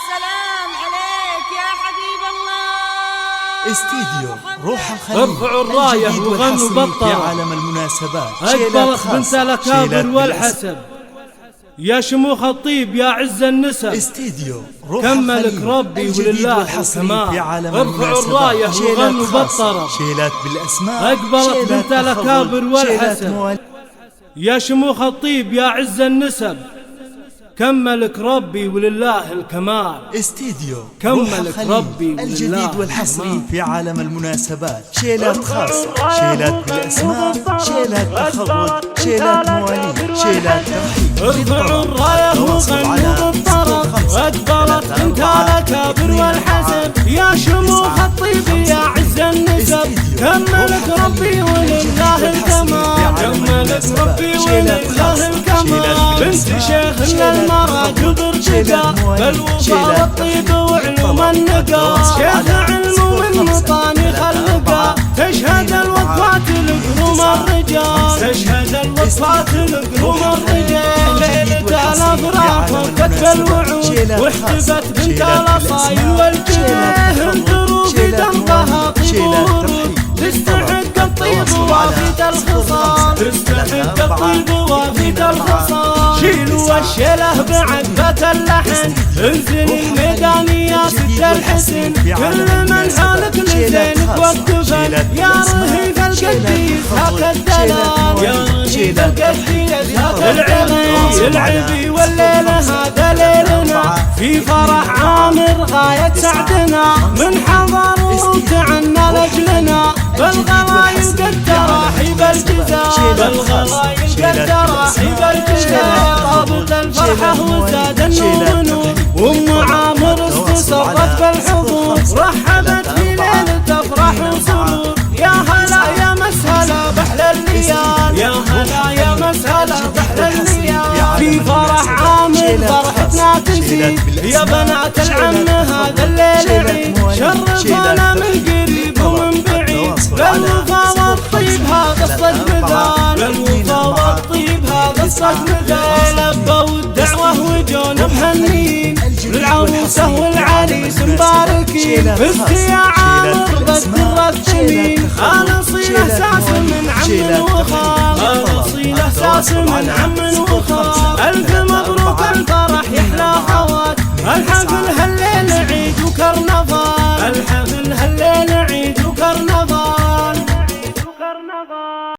السلام عليك يا حبيب الله. استديو روح الخليج، ارفعوا الراية وغنوا بطل في عالم المناسبات. أقبلت بنت الأكابر والحسب، يا شموخ الطيب يا عز النسب. استديو روح كملك ربي ولله الكمال. في عالم ارفعوا الراية وغنوا بالطرب، شيلات بالأسماء. أقبلت بنت الأكابر والحسب، يا شموخ الطيب يا عز النسب. كملك ربي ولله الكمال. استديو كملك ربي ولله الجديد والحصري في عالم المناسبات. شيلات خاصة، شيلات بالأسماء، شيلات تخبط، شيلات مواليد، شيلات ترحيب. ارفعوا الراية وغنوا بالطرب، أقبلت بنت الأكابر والحسب، يا شموخ الطيب يا عز النسب. كملك ربي ولله الكمال. كملك ربي ولله الكمال. بنت شيخ المراكب ارتقى، بالوفا والطيب وعلوم النقا. شيخ علم والمطاني خلقا، تشهد الوقفات لقلوم الرجال. تشهد الوقفات لقلوم الرجال. ليلة الأفراح وقت بالوعود، واحتفت بنت الأصايل والجنيه. انظروا في دمقها طيب ورود، تستحق الطيب وافيت الخصال. تستحق الطيب وافيت الخصال. شيلوا الشيله بعقبة اللحن، انزل الميدان يا ست الحسن. كل من حالك لزينك وقفن، يا رهيف القديس هاك الدلال. يا رهيف القديس هاك الدلال. العبي والليلة هذا ليلنا، في فرح عامر غاية سعدنا. من حضر وتعنا لأجلنا، بالغلايل قد تراحب الجزاء. بالغلايل قد تراحب الجزاء. طابت الفرحة وزاد النور نور، وام عامر استسرت بالحضور. رحبت في ليلة افراح وسرور، يا هلا يا مسهلا بحلى الليال. يا هلا يا مسهلا بحلى الليال. في فرح عامر فرحتنا تزيد، يا بنات العم هذا الليل عيد. شرفونا من قريب ومن بعيد، للوفا والطيب هذا الصدق مثال. للوفا والطيب هذا الصدق مثال. لبوا الدعوة وجون مهنين، للعروسة والعريس مباركين. فزت يا عامر بدر الثمين، أنا صيلة ساس من عم وخال. أنا صيلة ساس من عم وخال. ألف مبروك الفرح يحلى خوات، الحفل هالليل عيد وكرنفال. الحفل هالليل عيد